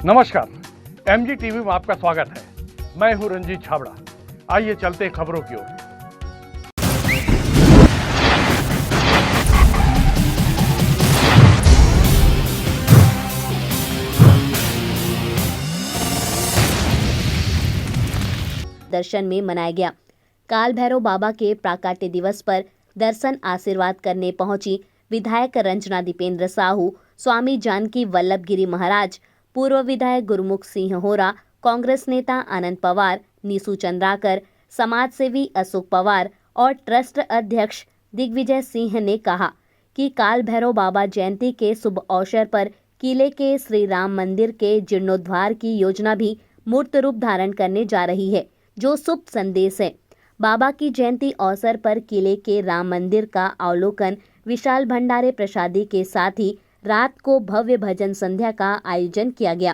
नमस्कार, MG TV में आपका स्वागत है। मैं हूं रंजीत छाबड़ा। आइए चलते हैं खबरों की ओर। दर्शन में मनाया गया। काल भैरव बाबा के प्राकट्य दिवस पर दर्शन आशीर्वाद करने पहुंची विधायक रंजना दीपेंद्र साहू, स्वामी जानकी वल्लभ गिरी महाराज, पूर्व विधायक गुरमुख सिंह होरा, कांग्रेस नेता आनंद पवार, नीसू चंद्राकर, समाज सेवी अशोक पवार और ट्रस्ट अध्यक्ष दिग्विजय सिंह ने कहा कि काल भैरव बाबा जयंती के शुभ अवसर पर किले के श्री राम मंदिर के जीर्णोद्धार की योजना भी मूर्त रूप धारण करने जा रही है, जो शुभ संदेश है। बाबा की जयंती अवसर पर किले के राम मंदिर का अवलोकन, विशाल भंडारे प्रसादी के साथ ही रात को भव्य भजन संध्या का आयोजन किया गया।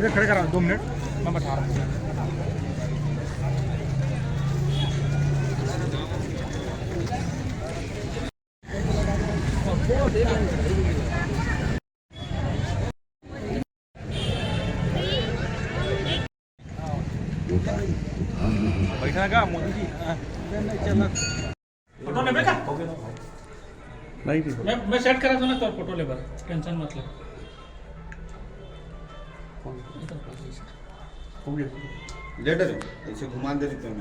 खड़े करा 2 मिनट मैं बता रहा हूँ। बैठा का मोदी जी फोटो लेबे का नहीं मैं सेट करा दूं ना तो फोटो लेबा, टेंशन मत ले। लेटर ऐसे घुमा दे देते हैं।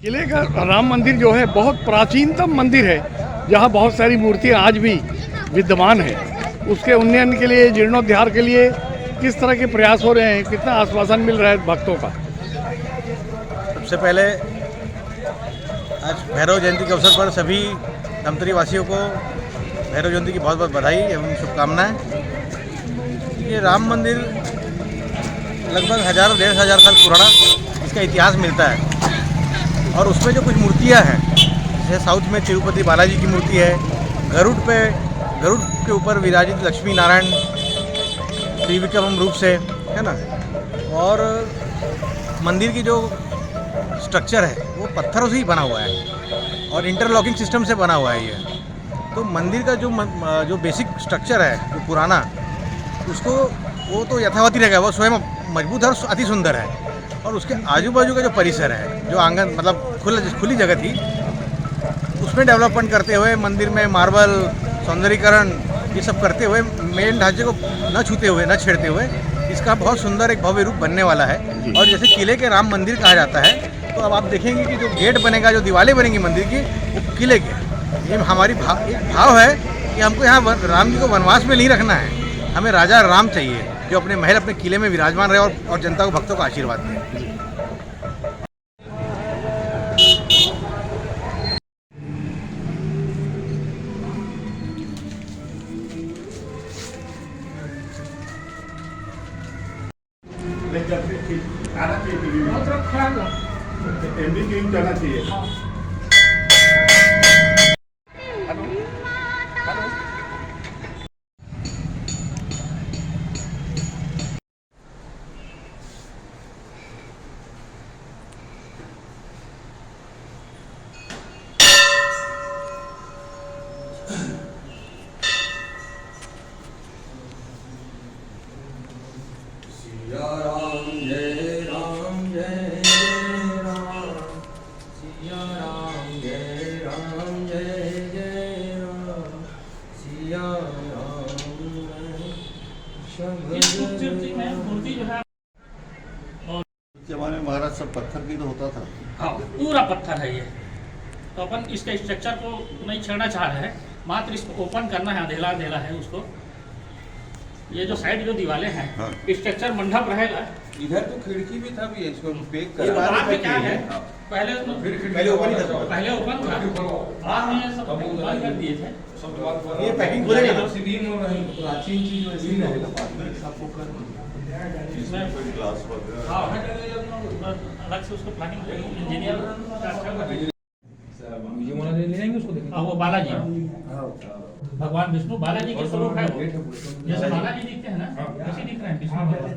किले का राम मंदिर जो है बहुत प्राचीनतम मंदिर है, जहाँ बहुत सारी मूर्तियाँ आज भी विद्यमान है। उसके उन्नयन के लिए, जीर्णोद्धार के लिए किस तरह के प्रयास हो रहे हैं, कितना आश्वासन मिल रहा है भक्तों का? सबसे पहले आज भैरव जयंती के अवसर पर सभी धमतरी वासियों को भैरव जयंती की बहुत बहुत बधाई एवं शुभकामनाएं। ये राम मंदिर लगभग 1000-1500 साल पुराना इसका इतिहास मिलता है और उसमें जो कुछ मूर्तियां हैं, जैसे साउथ में तिरुपति बालाजी की मूर्ति है, गरुड़ के ऊपर विराजित लक्ष्मी नारायण त्रिविक्रम रूप से है ना, और मंदिर की जो स्ट्रक्चर है वो पत्थरों से ही बना हुआ है और इंटरलॉकिंग सिस्टम से बना हुआ है ये। तो मंदिर का जो बेसिक स्ट्रक्चर है जो पुराना, उसको वो तो यथावत ही रहेगा, वो स्वयं मजबूत है और अति सुंदर है। और उसके आजू बाजू का जो परिसर है, जो आंगन मतलब खुली जगह थी, उसमें डेवलपमेंट करते हुए मंदिर में मार्बल सौंदर्यीकरण ये सब करते हुए, मेन ढांचे को न छूते हुए, न छेड़ते हुए, इसका बहुत सुंदर एक भव्य रूप बनने वाला है। और जैसे किले के राम मंदिर कहा जाता है, तो अब आप देखेंगे कि जो गेट बनेगा, जो दीवारें बनेंगी मंदिर की, वो किले के। ये हमारी एक भाव है कि हमको यहाँ राम जी को वनवास में नहीं रखना है, हमें राजा राम चाहिए जो अपने महल, अपने किले में विराजमान रहे और जनता को, भक्तों को आशीर्वाद दे। जाना चाहिए। जमाने में महाराज सब पत्थर की तो होता था। हाँ, पूरा पत्थर है ये। तो अपन इसके स्ट्रक्चर को नहीं छेड़ना चाह रहे हैं, मात्र इसको ओपन करना है, अधेला है उसको। ये जो साइड जो दीवारें हैं, हाँ। स्ट्रक्चर मंडप रहेगा। इधर तो खिड़की भी था भी, इसको पैक ये बाद में क्या है, पहले ओपन ही था। पहले ओपन था, बाद में सब बंद कर दिए थे। ये पैकिंग खुलेगा ना, प्राचीन चीज वैसी रहेगा। इसमें ग्लास वगैरह हाँ अलग से उसको प्लानिंग इंजीनियर वो बालाजी भगवान विष्णु बालाजी के स्वरूप है वो। जैसे बालाजी दिखते हैं ना वैसे दिख रहे हैं विष्णु भगवान।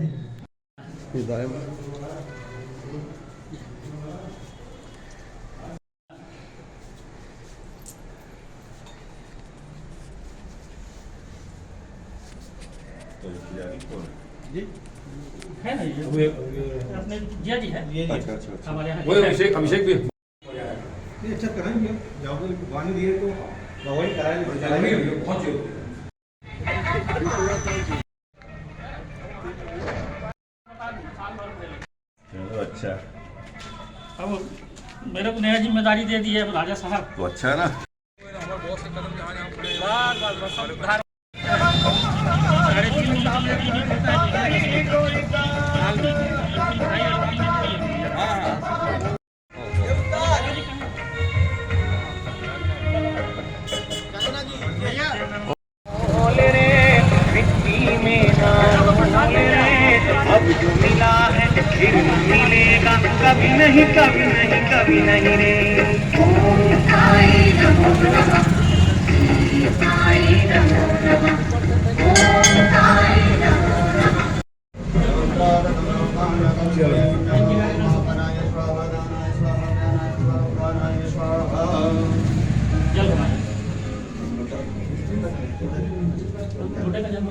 तो पुजारी कौन है? है ना ये अपने जिया जी है अच्छा अच्छा हमारे यहाँ वो अभिषेक भी अच्छा कराएंगे जहाँ पर भगवान दिए तो भगवान कराएंगे पहुंचे। चलो अच्छा, अब मेरे को नया जिम्मेदारी दे दी है राजा साहब। तो अच्छा है ना। अब जो मिला है फिर मिलेगा कभी नहीं कभी नहीं कभी नहीं रे। ओम साई नमो नमः, श्री साई नमो नमः, ओम साई नमो नमः। जल बनाए छोटे का जल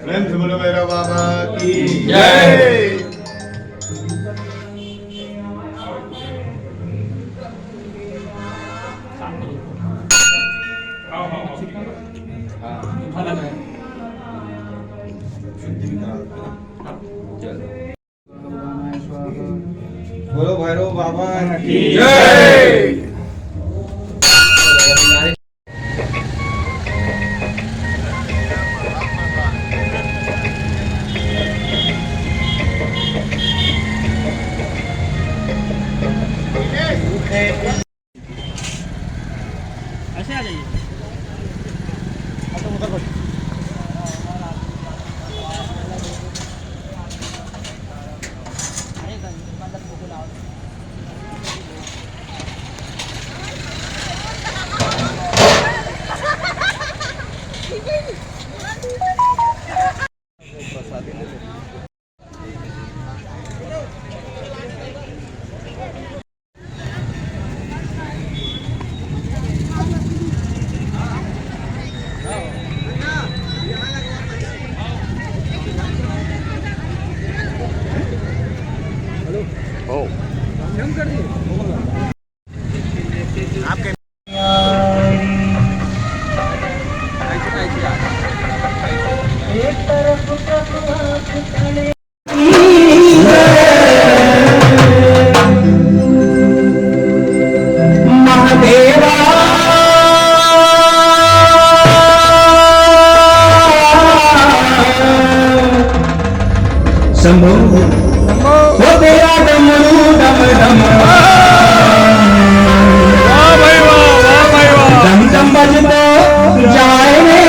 प्रेम से बोलो मेरा बाबा की जय। बोलो भैरव बाबा की जय। ऐसे आ जाइए। शंभो हो तेरा डमरू डम डम वाह भाई वाह, वाह भाई वाह। डम डम बजतो जाए रे।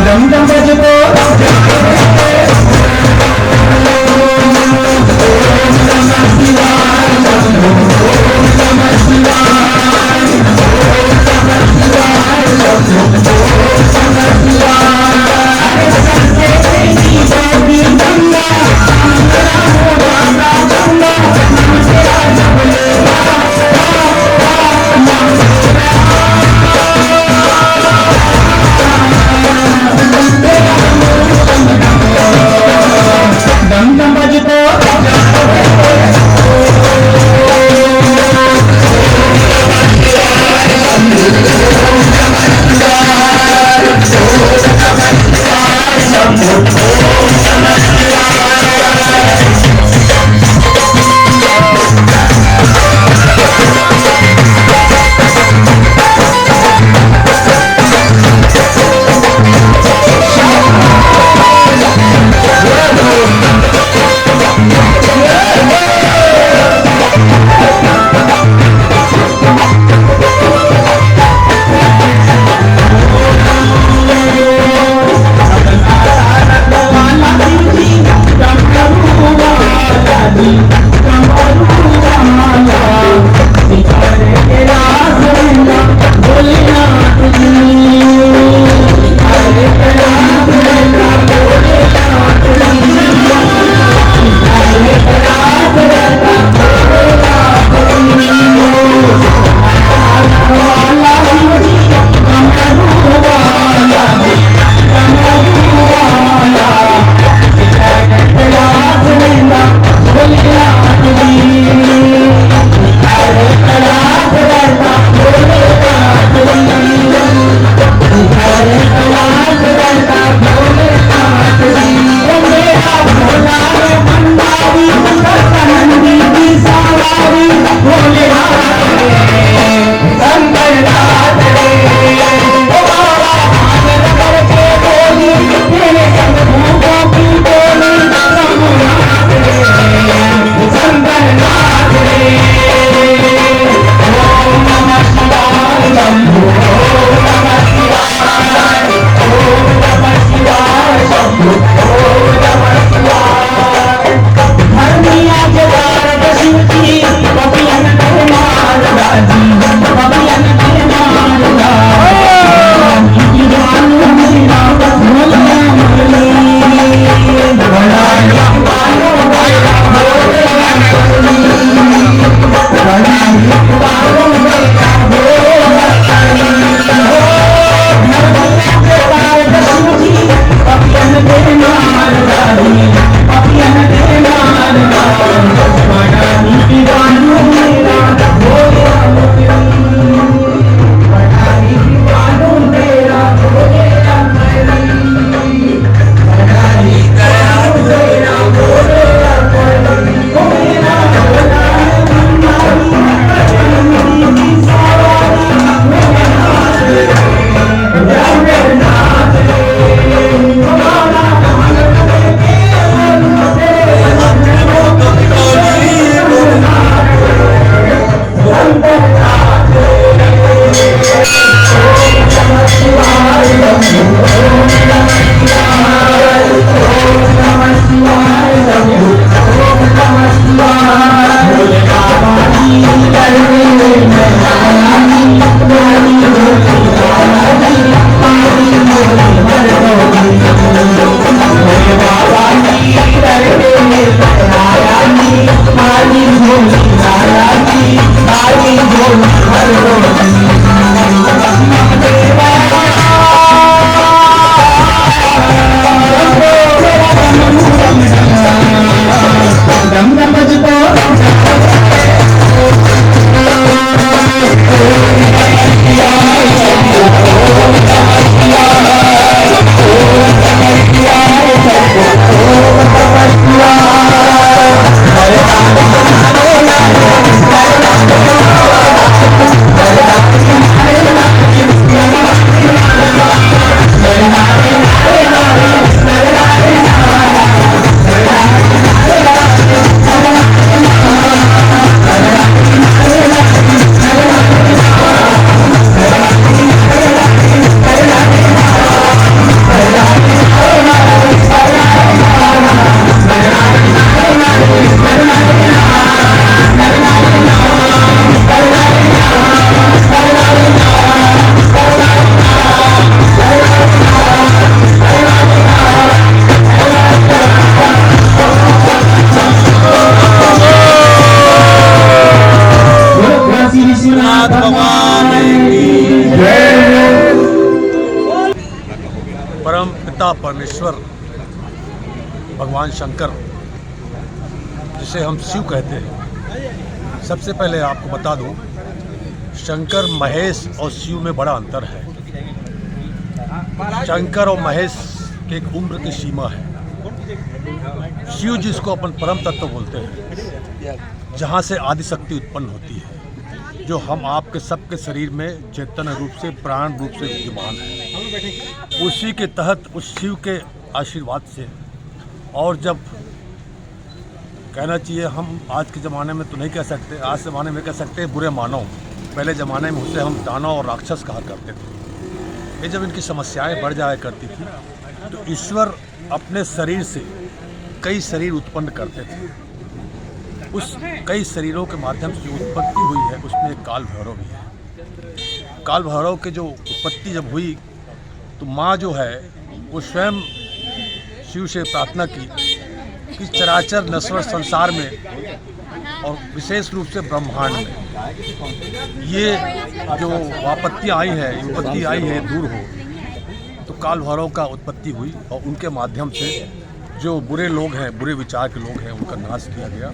डम डम बजतो डम डम बजतो परम पिता परमेश्वर भगवान शंकर, जिसे हम शिव कहते हैं, सबसे पहले आपको बता दूं, शंकर महेश और शिव में बड़ा अंतर है। शंकर और महेश की एक उम्र की सीमा है। शिव जिसको अपन परम तत्व बोलते हैं, जहाँ से आदि शक्ति उत्पन्न होती है, जो हम आपके सबके शरीर में चेतन रूप से, प्राण रूप से विद्यमान है। उसी के तहत उस शिव के आशीर्वाद से, और जब कहना चाहिए, हम आज के ज़माने में तो नहीं कह सकते, आज ज़माने में कह सकते हैं बुरे मानव, पहले ज़माने में उसे हम दानव और राक्षस कहा करते थे। ये जब इनकी समस्याएं बढ़ जाया करती थी तो ईश्वर अपने शरीर से कई शरीर उत्पन्न करते थे। उस कई शरीरों के माध्यम से जो उत्पत्ति हुई है, उसमें एक काल भैरव भी है। काल भैरव की जो उत्पत्ति जब हुई तो माँ जो है वो स्वयं शिव से प्रार्थना की कि चराचर नश्वर संसार में और विशेष रूप से ब्रह्मांड में ये जो आपत्ति आई है, विपत्ति आई है, दूर हो। तो काल भैरव का उत्पत्ति हुई और उनके माध्यम से जो बुरे लोग हैं, बुरे विचार के लोग हैं, उनका नाश किया गया।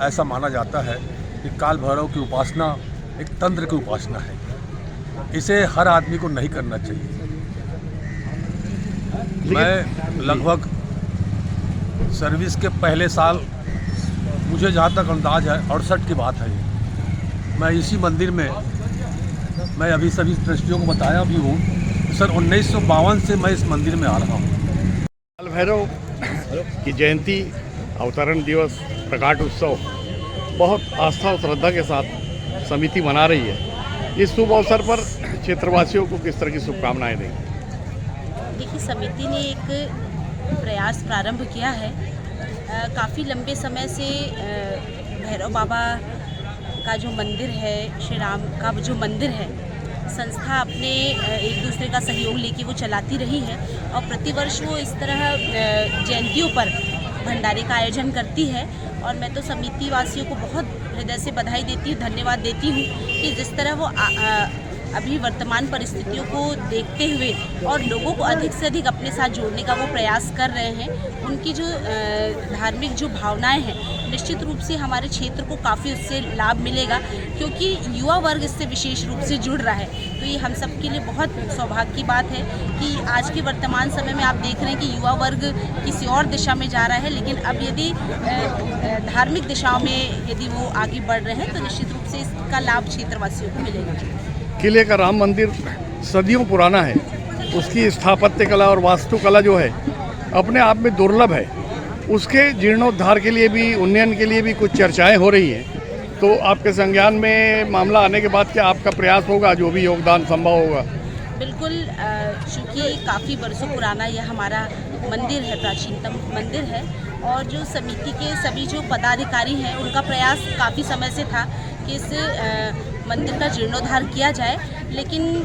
ऐसा माना जाता है कि काल भैरव की उपासना एक तंत्र की उपासना है। इसे हर आदमी को नहीं करना चाहिए। मैं लगभग सर्विस के पहले साल, मुझे जहाँ तक अंदाज है 68 की बात है, मैं इसी मंदिर में, मैं अभी सभी ट्रस्टियों को बताया भी हूँ, सर 1952 से मैं इस मंदिर में आ रहा हूँ। काल भैरव की जयंती, अवतरण दिवस, प्रकाट उत्सव बहुत आस्था और श्रद्धा के साथ समिति मना रही है। इस शुभ अवसर पर क्षेत्रवासियों को किस तरह की शुभकामनाएं देंगे? देखिए, समिति ने एक प्रयास प्रारंभ किया है। काफ़ी लंबे समय से भैरव बाबा का जो मंदिर है, श्री राम का जो मंदिर है, संस्था अपने एक दूसरे का सहयोग लेके वो चलाती रही है और प्रतिवर्ष वो इस तरह जयंतियों पर भंडारे का आयोजन करती है। और मैं तो समिति वासियों को बहुत हृदय से बधाई देती हूँ, धन्यवाद देती हूँ कि जिस तरह वो अभी वर्तमान परिस्थितियों को देखते हुए और लोगों को अधिक से अधिक अपने साथ जोड़ने का वो प्रयास कर रहे हैं। उनकी जो धार्मिक जो भावनाएं हैं, निश्चित रूप से हमारे क्षेत्र को काफ़ी उससे लाभ मिलेगा, क्योंकि युवा वर्ग इससे विशेष रूप से जुड़ रहा है। तो ये हम सब के लिए बहुत सौभाग्य की बात है कि आज के वर्तमान समय में आप देख रहे हैं कि युवा वर्ग किसी और दिशा में जा रहा है, लेकिन अब यदि धार्मिक दिशाओं में यदि वो आगे बढ़ रहे हैं तो निश्चित रूप से इसका लाभ क्षेत्रवासियों को मिलेगा। किले का राम मंदिर सदियों पुराना है, उसकी स्थापत्य कला और वास्तुकला जो है अपने आप में दुर्लभ है। उसके जीर्णोद्धार के लिए भी, उन्नयन के लिए भी कुछ चर्चाएं हो रही हैं। तो आपके संज्ञान में मामला आने के बाद क्या आपका प्रयास होगा, जो भी योगदान संभव होगा? बिल्कुल, चूँकि काफ़ी वर्षों पुराना यह हमारा मंदिर है, प्राचीनतम मंदिर है, और जो समिति के सभी जो पदाधिकारी हैं उनका प्रयास काफ़ी समय से था कि इस मंदिर का जीर्णोद्धार किया जाए, लेकिन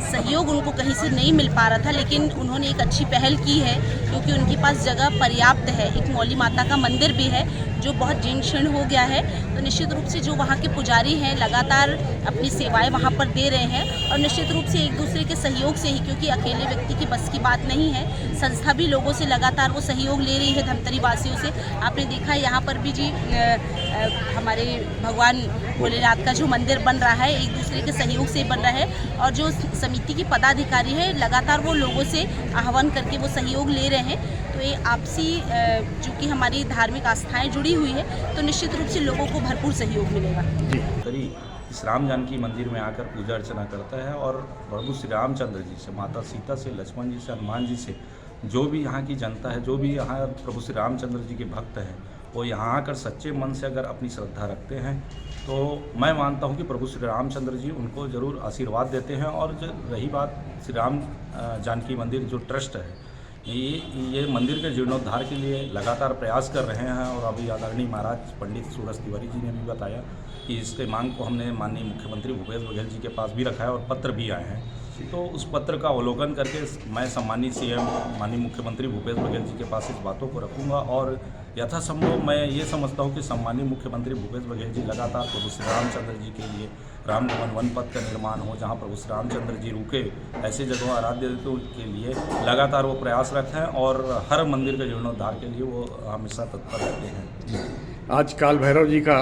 सहयोग उनको कहीं से नहीं मिल पा रहा था। लेकिन उन्होंने एक अच्छी पहल की है, क्योंकि उनके पास जगह पर्याप्त है। एक मौली माता का मंदिर भी है जो बहुत जीर्ण शीर्ण हो गया है, तो निश्चित रूप से जो वहाँ के पुजारी हैं लगातार अपनी सेवाएं वहाँ पर दे रहे हैं, और निश्चित रूप से एक दूसरे के सहयोग से ही, क्योंकि अकेले व्यक्ति की बस की बात नहीं है, संस्था भी लोगों से लगातार वो सहयोग ले रही है, धमतरी वासियों से। आपने देखा है यहाँ पर भी जी हमारे भगवान भोलेनाथ का जो मंदिर बन रहा है, एक दूसरे के सहयोग से बन रहा है, और जो समिति की पदाधिकारी है लगातार वो लोगों से आह्वान करके वो सहयोग ले रहे हैं। तो ये आपसी जो कि हमारी धार्मिक आस्थाएं जुड़ी हुई है, तो निश्चित रूप से लोगों को भरपूर सहयोग मिलेगा। इस राम जानकी मंदिर में आकर पूजा अर्चना करता है और प्रभु श्री रामचंद्र जी से, माता सीता से, लक्ष्मण जी से, हनुमान जी से, जो भी यहाँ की जनता है, जो भी यहाँ प्रभु श्री रामचंद्र जी के भक्त हैं, वो यहाँ आकर सच्चे मन से अगर अपनी श्रद्धा रखते हैं तो मैं मानता हूँ कि प्रभु श्री रामचंद्र जी उनको ज़रूर आशीर्वाद देते हैं। और जो रही बात श्री राम जानकी मंदिर जो ट्रस्ट है, ये मंदिर के जीर्णोद्धार के लिए लगातार प्रयास कर रहे हैं। और अभी आदरणीय महाराज पंडित सूरज तिवारी जी ने भी बताया कि इसके मांग को हमने माननीय मुख्यमंत्री भूपेश बघेल जी के पास भी रखा है और पत्र भी आए हैं। तो उस पत्र का अवलोकन करके मैं सम्मानित सीएम माननीय मुख्यमंत्री भूपेश बघेल जी के पास इस बातों को रखूंगा और यथासंभव मैं ये समझता हूँ कि सम्मानित मुख्यमंत्री भूपेश बघेल जी लगातार प्रभु श्री रामचंद्र जी के लिए राम भवन वन पथ का निर्माण हो, जहाँ प्रभु श्री रामचंद्र जी रुके, ऐसी जगहों आराध्य देवों के लिए लगातार वो प्रयासरत हैं और हर मंदिर के जीर्णोद्धार के लिए वो हमेशा तत्पर रहते हैं। आज काल भैरव जी का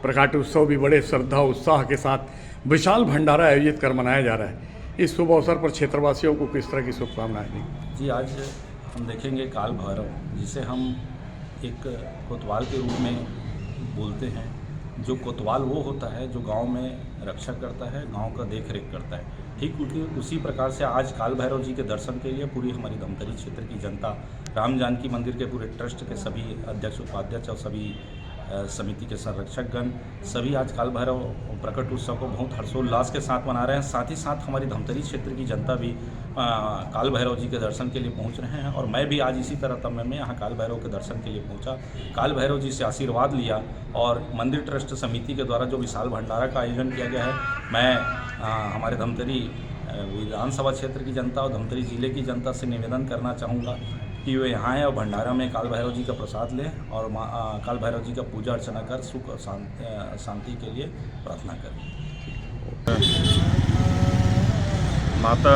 प्रकाट उत्सव भी बड़े श्रद्धा उत्साह के साथ विशाल भंडारा आयोजित कर मनाया जा रहा है। इस शुभ अवसर पर क्षेत्रवासियों को किस तरह की शुभकामनाएं दी? जी, आज हम देखेंगे काल भैरव, जिसे हम एक कोतवाल के रूप में बोलते हैं। जो कोतवाल वो होता है जो गांव में रक्षा करता है, गांव का देख रेख करता है। ठीक उसी प्रकार से आज काल भैरव जी के दर्शन के लिए पूरी हमारी धमतरी क्षेत्र की जनता, राम जानकी मंदिर के पूरे ट्रस्ट के सभी अध्यक्ष उपाध्यक्ष और सभी समिति के संरक्षकगण सभी आज काल भैरव प्रकट उत्सव को बहुत हर्षोल्लास के साथ मना रहे हैं। साथ ही साथ हमारी धमतरी क्षेत्र की जनता भी काल भैरव जी के दर्शन के लिए पहुंच रहे हैं और मैं भी आज इसी तरह तब में यहाँ काल भैरव के दर्शन के लिए पहुंचा, काल भैरव जी से आशीर्वाद लिया और मंदिर ट्रस्ट समिति के द्वारा जो विशाल भंडारा का आयोजन किया गया है, मैं हमारे धमतरी विधानसभा क्षेत्र की जनता और धमतरी जिले की जनता से निवेदन करना चाहूँगा कि वे यहाँ आए और भंडारा में काल भैरव जी का प्रसाद लें और काल भैरव जी का पूजा अर्चना कर सुख और शांति के लिए प्रार्थना करें। माता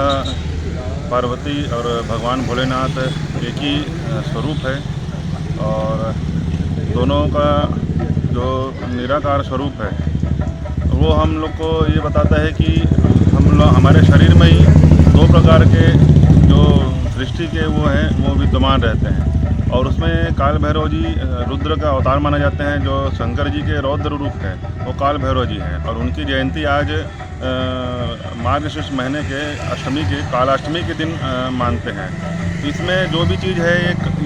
पार्वती और भगवान भोलेनाथ एक ही स्वरूप है और दोनों का जो निराकार स्वरूप है वो हम लोग को ये बताता है कि हमारे शरीर में ही दो प्रकार के जो सृष्टि के वो हैं वो विद्यमान रहते हैं और उसमें काल भैरव जी रुद्र का अवतार माने जाते हैं। जो शंकर जी के रौद्र रूप हैं वो काल भैरव जी हैं और उनकी जयंती आज मार्गशीर्ष महीने के अष्टमी के कालाष्टमी के दिन मानते हैं। इसमें जो भी चीज़ है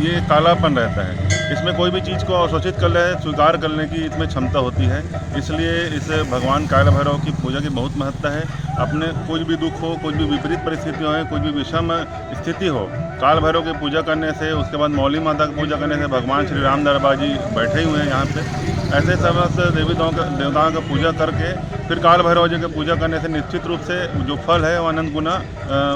ये कालापन रहता है, इसमें कोई भी चीज़ को अवशोषित कर ले स्वीकार करने की इसमें क्षमता होती है। इसलिए इस भगवान काल भैरव की पूजा की बहुत महत्ता है। अपने कुछ भी दुख हो, कुछ भी विपरीत परिस्थिति हो, कुछ भी विषम स्थिति हो, काल भैरव की पूजा करने से, उसके बाद मौली माता की पूजा करने से भगवान श्री राम दरबार जी बैठे हुए हैं यहाँ पे। ऐसे समस्त देवताओं का पूजा करके फिर काल भैरव जी की पूजा करने से निश्चित रूप से जो फल है वो अनंत गुना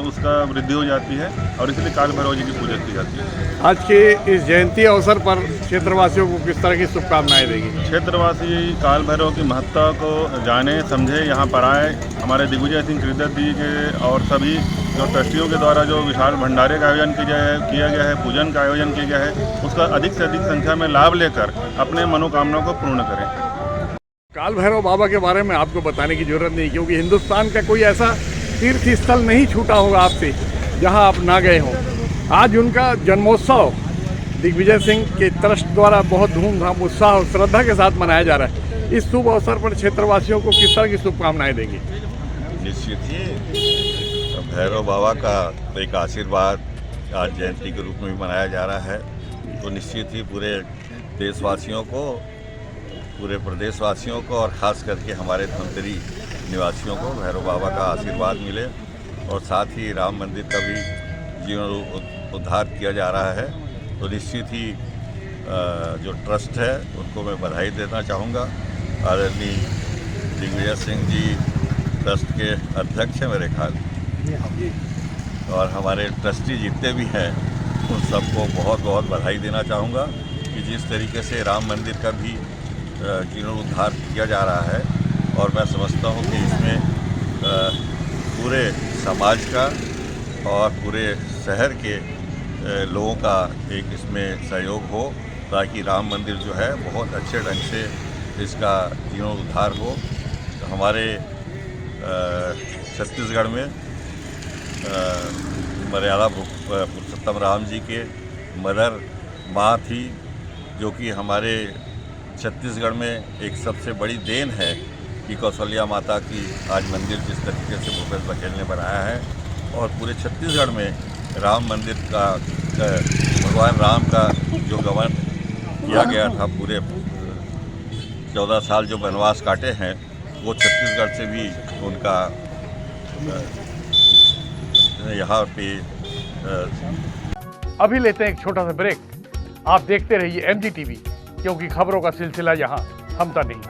उसका वृद्धि हो जाती है और इसलिए काल भैरव जी की पूजा की जाती है। आज के इस जयंती अवसर पर क्षेत्रवासियों को किस तरह की शुभकामनाएं देगी? क्षेत्रवासी काल भैरव की महत्ता को जाने समझे, यहाँ पर आए। हमारे दिग्विजय सिंह कृदत जी के और सभी जो ट्रस्टियों के द्वारा जो विशाल भंडारे का आयोजन किया गया है, पूजन का आयोजन किया गया है, उसका अधिक से अधिक संख्या में लाभ लेकर अपने मनोकामनाओं को पूर्ण करें। काल भैरव बाबा के बारे में आपको बताने की जरूरत नहीं, क्योंकि हिंदुस्तान का कोई ऐसा तीर्थ स्थल नहीं छूटा होगा आपसे जहां आप ना गए हों। आज उनका जन्मोत्सव दिग्विजय सिंह के ट्रस्ट द्वारा बहुत धूमधाम, उत्साह और श्रद्धा के साथ मनाया जा रहा है। इस शुभ अवसर पर क्षेत्रवासियों को किस तरह की शुभकामनाएं देंगे? निश्चित ही भैरव बाबा का एक आशीर्वाद आज जयंती के रूप में भी मनाया जा रहा है, तो निश्चित ही पूरे देशवासियों को, पूरे प्रदेशवासियों को और ख़ास करके हमारे धमतरी निवासियों को भैरव बाबा का आशीर्वाद मिले और साथ ही राम मंदिर का भी जीवन उद्धार किया जा रहा है। तो निश्चित ही जो ट्रस्ट है उनको मैं बधाई देना चाहूँगा। आदरणीय दिग्विजय सिंह जी ट्रस्ट के अध्यक्ष हैं मेरे ख्याल, और हमारे ट्रस्टी जितने भी हैं उन सबको बहुत बहुत बधाई देना चाहूँगा कि जिस तरीके से राम मंदिर का भी जीर्णोद्धार किया जा रहा है और मैं समझता हूँ कि इसमें पूरे समाज का और पूरे शहर के लोगों का एक इसमें सहयोग हो ताकि राम मंदिर जो है बहुत अच्छे ढंग से इसका जीर्णोद्धार हो। तो हमारे छत्तीसगढ़ में मर्यादा पुरुषोत्तम राम जी के मदर माँ थी, जो कि हमारे छत्तीसगढ़ में एक सबसे बड़ी देन है कि कौशल्या माता की आज मंदिर जिस तरीके से भूपेश बघेल ने बनाया है और पूरे छत्तीसगढ़ में राम मंदिर का भगवान राम का जो गमन किया गया था, पूरे 14 साल जो वनवास काटे हैं वो छत्तीसगढ़ से भी उनका यहाँ पे। अभी लेते हैं एक छोटा सा ब्रेक। आप देखते रहिए MG TV, क्योंकि खबरों का सिलसिला यहाँ थमता नहीं।